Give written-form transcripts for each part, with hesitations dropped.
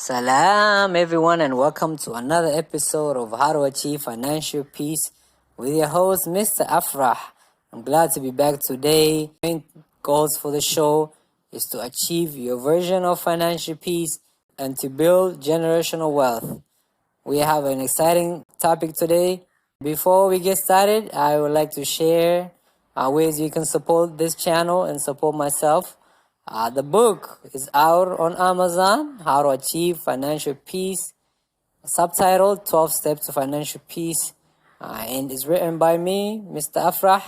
Salam everyone and welcome to another episode of How to Achieve Financial Peace with your host Mr. Afrah. I'm glad to be back today. Main goals for the show is to achieve your version of financial peace and to build generational wealth. We have an exciting topic today. Before we get started, I would like to share ways you can support this channel and support myself. The book is out on Amazon, How to Achieve Financial Peace, subtitled 12 Steps to Financial Peace, and it's written by me, Mr. Afrah.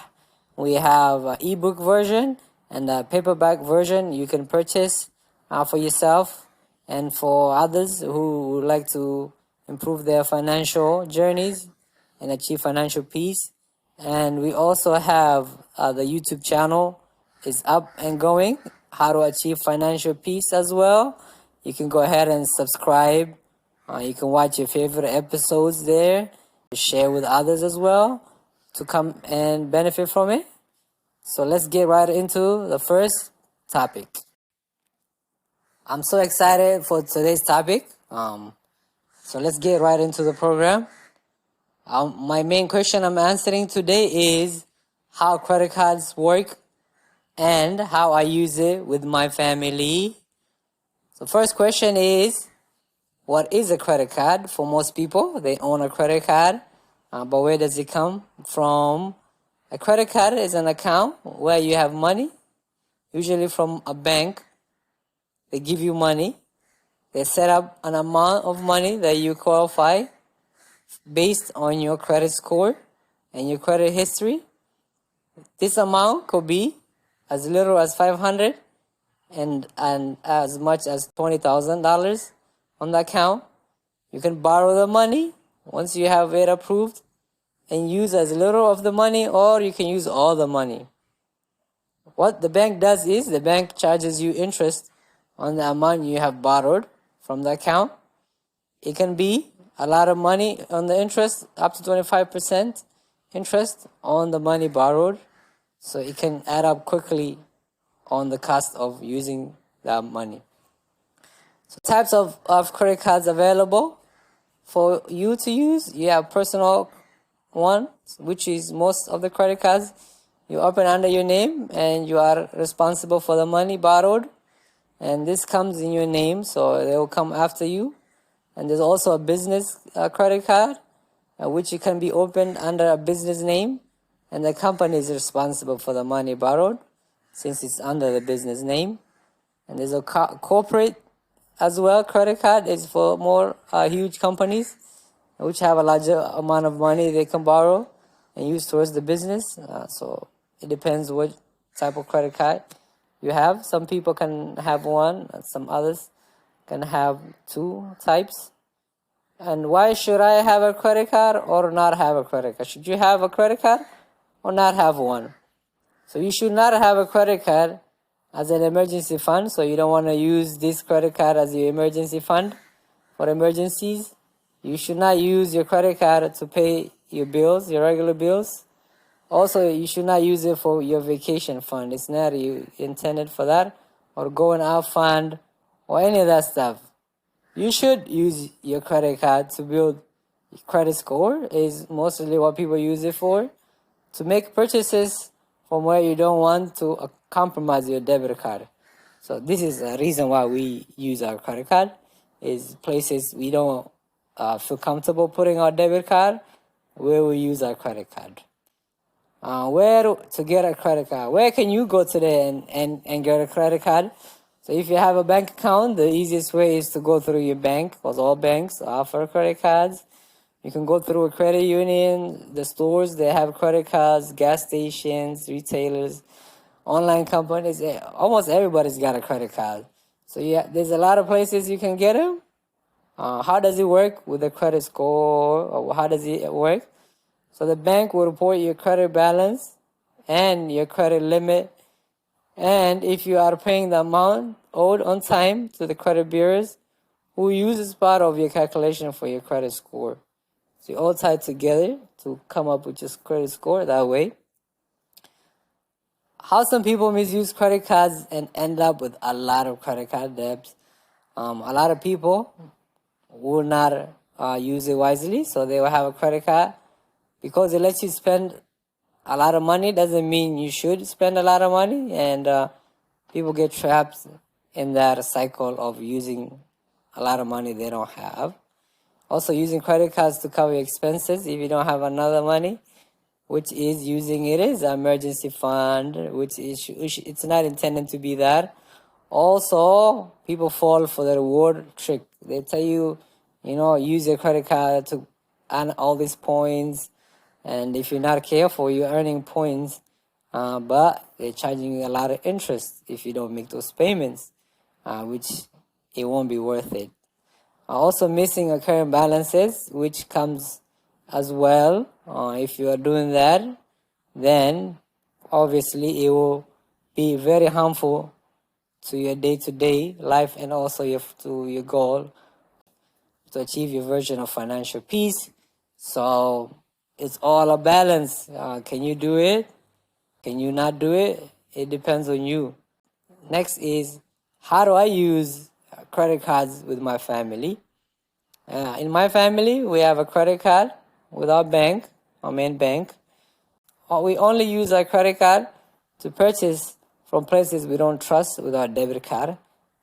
We have an ebook version and a paperback version you can purchase for yourself and for others who would like to improve their financial journeys and achieve financial peace. And we also have the YouTube channel is up and going, How to Achieve Financial Peace as well. You can go ahead and subscribe. You can watch your favorite episodes there, share with others as well to come and benefit from it. So let's get right into the first topic. I'm so excited for today's topic. So let's get right into the program. My main question I'm answering today is how credit cards work and how I use it with my family. So first question is, what is a credit card? For most people, they own a credit card, but where does it come from? A credit card is an account where you have money, usually from a bank. They give you money. They set up an amount of money that you qualify based on your credit score and your credit history. This amount could be as little as $500 and as much as $20,000 on the account. You can borrow the money once you have it approved and use as little of the money, or you can use all the money. What the bank does is the bank charges you interest on the amount you have borrowed from the account. It can be a lot of money on the interest, up to 25% interest on the money borrowed. So it can add up quickly on the cost of using that money. So types of credit cards available for you to use. You have personal one, which is most of the credit cards. You open under your name and you are responsible for the money borrowed. And this comes in your name, so they will come after you. And there's also a business credit card, which you can be opened under a business name. And the company is responsible for the money borrowed since it's under the business name. And there's a corporate as well. Credit card is for more huge companies which have a larger amount of money they can borrow and use towards the business. So it depends what type of credit card you have. Some people can have one, and some others can have two types. And why should I have a credit card or not have a credit card? Should you have a credit card or not have one? So you should not have a credit card as an emergency fund. So you don't want to use this credit card as your emergency fund for emergencies. You should not use your credit card to pay your bills, your regular bills. Also, you should not use it for your vacation fund. It's not intended for that, or going out fund, or any of that stuff. You should use your credit card to build credit score, is mostly what people use it for, to make purchases from where you don't want to compromise your debit card. So this is the reason why we use our credit card, is places we don't feel comfortable putting our debit card, where we use our credit card. Where to get a credit card? Where can you go today and get a credit card? So if you have a bank account, the easiest way is to go through your bank, because all banks offer credit cards. You can go through a credit union, the stores, they have credit cards, gas stations, retailers, online companies. Almost everybody's got a credit card. So yeah, there's a lot of places you can get them. How does it work with the credit score? Or how does it work? So the bank will report your credit balance and your credit limit. And if you are paying the amount owed on time to the credit bureaus, who uses part of your calculation for your credit score. So you all tie together to come up with your credit score that way. How some people misuse credit cards and end up with a lot of credit card debts. A lot of people will not use it wisely, so they will have a credit card. Because it lets you spend a lot of money doesn't mean you should spend a lot of money, and people get trapped in that cycle of using a lot of money they don't have. Also, using credit cards to cover your expenses if you don't have another money, which is using it as an emergency fund, which is it's not intended to be that. Also, people fall for the reward trick. They tell you, use your credit card to earn all these points, and if you're not careful, you're earning points, but they're charging you a lot of interest if you don't make those payments, which it won't be worth it. Also, missing account balances, which comes as well. If you are doing that, then obviously it will be very harmful to your day-to-day life and also to your goal to achieve your version of financial peace. So it's all a balance. Can you do it? Can you not do it? It depends on you. Next is, how do I use credit cards with my family? In my family, we have a credit card with our bank, our main bank. We only use our credit card to purchase from places we don't trust with our debit card,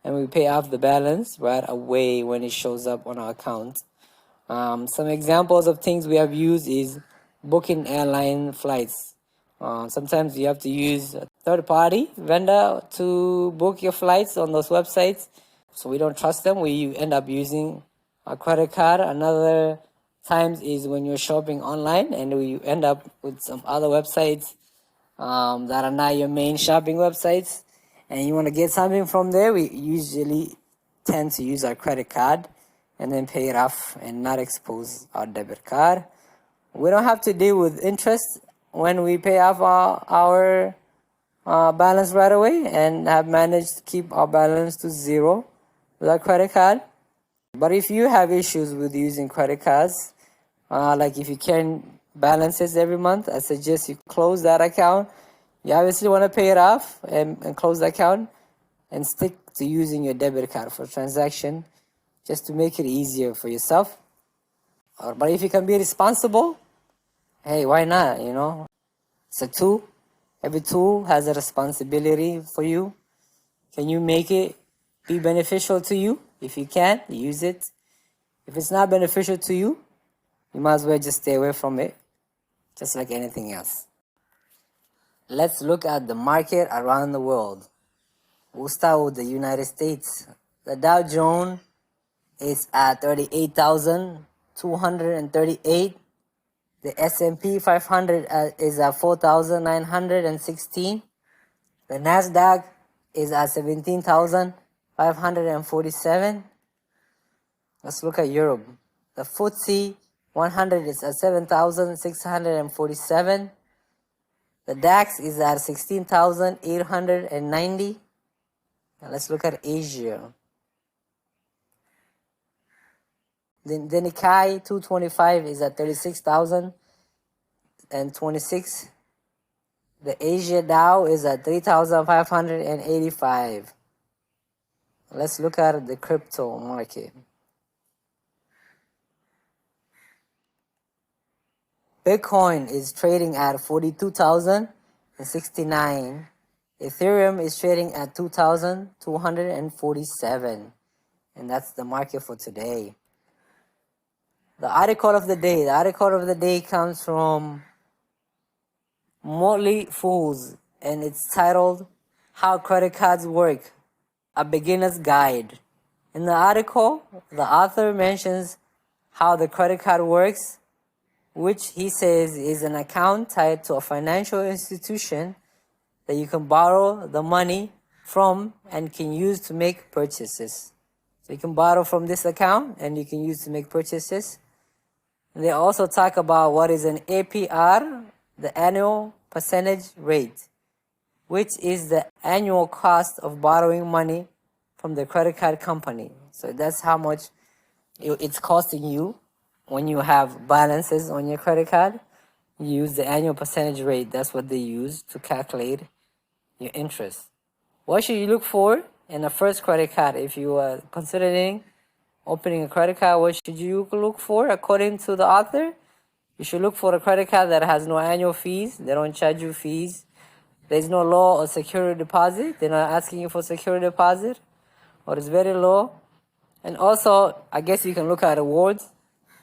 and we pay off the balance right away when it shows up on our account. Some examples of things we have used is booking airline flights. Sometimes you have to use a third-party vendor to book your flights on those websites, so we don't trust them. We end up using a credit card. Another times is when you're shopping online and you end up with some other websites that are not your main shopping websites, and you want to get something from there. We usually tend to use our credit card and then pay it off and not expose our debit card. We don't have to deal with interest when we pay off our balance right away, and have managed to keep our balance to zero with our credit card. But if you have issues with using credit cards, like if you can't balances every month, I suggest you close that account. You obviously want to pay it off and close the account and stick to using your debit card for transaction, just to make it easier for yourself. But if you can be responsible, hey, why not? It's a tool. Every tool has a responsibility for you. Can you make it be beneficial to you? If you can, use it. If it's not beneficial to you, you might as well just stay away from it, just like anything else. Let's look at the market around the world. We'll start with the United States. The Dow Jones is at 38,238. The S&P 500 is at 4,916. The Nasdaq is at 17,547. Let's look at Europe. The FTSE 100 is at 7,647. The DAX is at 16,890. Now let's look at Asia. The Nikkei 225 is at 36,026. The Asia Dow is at 3,585. Let's look at the crypto market. Bitcoin is trading at 42,069. Ethereum is trading at 2,247. And that's the market for today. The article of the day. The article of the day comes from Motley Fools, and it's titled, How Credit Cards Work, A Beginner's Guide. In the article, the author mentions how the credit card works, which he says is an account tied to a financial institution that you can borrow the money from and can use to make purchases. So you can borrow from this account and you can use to make purchases. And they also talk about what is an APR, the annual percentage rate, which is the annual cost of borrowing money from the credit card company. So that's how much it's costing you when you have balances on your credit card. You use the annual percentage rate. That's what they use to calculate your interest. What should you look for in a first credit card if you are considering opening a credit card, what should you look for according to the author? You should look for a credit card that has no annual fees. They don't charge you fees. There's no law or security deposit. They're not asking you for security deposit, or it's very low. And also, I guess you can look at rewards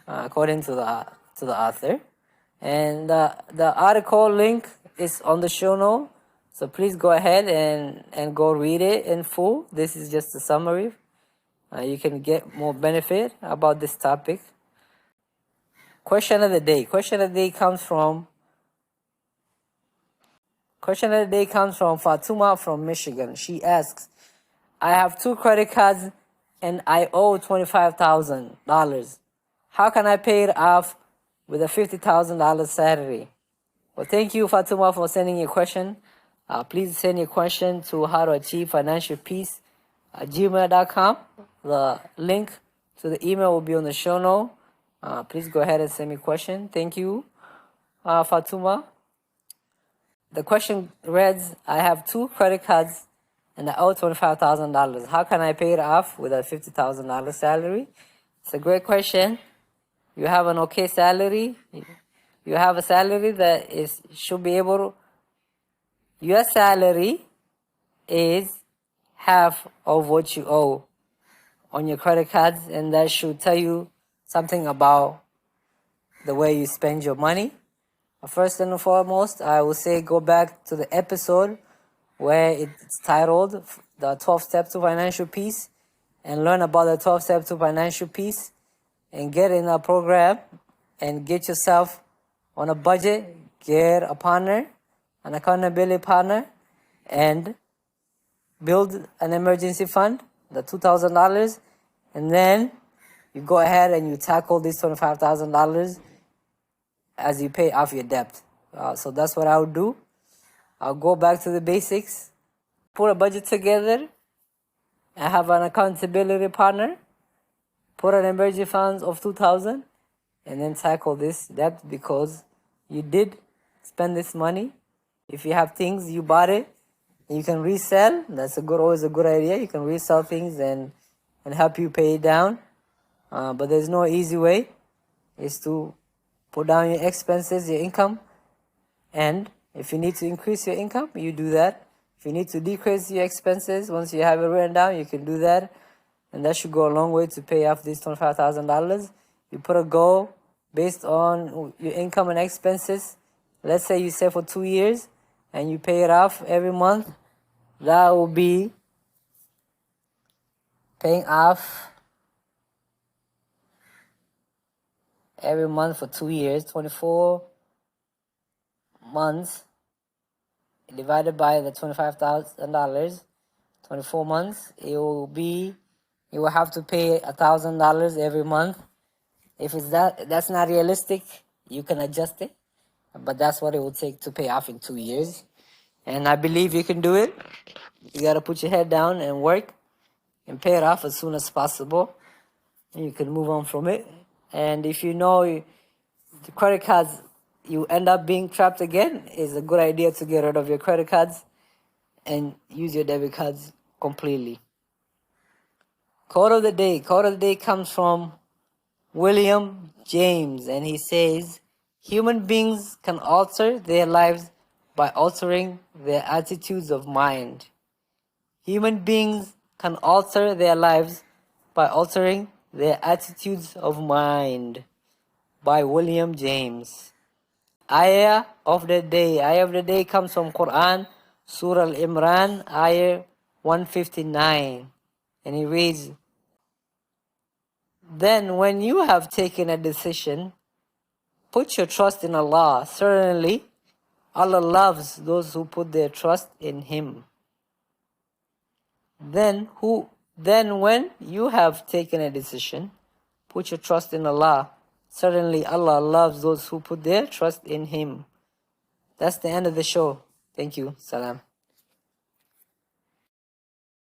according to the author. And the article link is on the show note. So please go ahead and go read it in full. This is just a summary. You can get more benefit about this topic. Question of the day. Question of the day comes from Fatuma from Michigan. She asks, I have 2 credit cards and I owe $25,000. How can I pay it off with a $50,000 salary? Well, thank you, Fatuma, for sending your question. Please send your question to howtoachievefinancialpeace@gmail.com. The link to the email will be on the show note. Please go ahead and send me a question. Thank you, Fatuma. The question reads, I have 2 credit cards and I owe $25,000. How can I pay it off with a $50,000 salary? It's a great question. You have an okay salary. You have a salary that should be able to, your salary is half of what you owe on your credit cards, and that should tell you something about the way you spend your money. First and foremost, I will say go back to the episode where it's titled The 12 Steps to Financial Peace, and learn about the 12 Steps to Financial Peace, and get in a program and get yourself on a budget, get a partner, an accountability partner, and build an emergency fund, the $2,000, and then you go ahead and you tackle this $25,000 as you pay off your debt. So that's what I would do. I'll go back to the basics, put a budget together, and have an accountability partner, put an emergency fund of $2,000, and then tackle this debt, because you did spend this money. If you have things, you bought it, you can resell. That's always a good idea. You can resell things and help you pay it down. But there's no easy way. It's to put down your expenses, your income, and if you need to increase your income, you do that. If you need to decrease your expenses, once you have it written down, you can do that. And that should go a long way to pay off these $25,000. You put a goal based on your income and expenses. Let's say you save for 2 years and you pay it off every month. That will be paying off every month for 2 years, 24 months divided by the $25,000, 24 months, you will have to pay $1,000 every month. If that's not realistic, you can adjust it, but that's what it will take to pay off in 2 years. And I believe you can do it. You got to put your head down and work and pay it off as soon as possible, and you can move on from it. And if you know the credit cards, you end up being trapped again, it's a good idea to get rid of your credit cards and use your debit cards completely. Quote of the day. Quote of the day comes from William James, and he says, human beings can alter their lives by altering their attitudes of mind. Human beings can alter their lives by altering their attitudes of mind. By William James. Ayah of the day. Ayah of the day comes from Quran, Surah Al-Imran, Ayah 159. And it reads, then when you have taken a decision, put your trust in Allah. Certainly, Allah loves those who put their trust in Him. Then when you have taken a decision, put your trust in Allah. Certainly, Allah loves those who put their trust in Him. That's the end of the show. Thank you. Salam.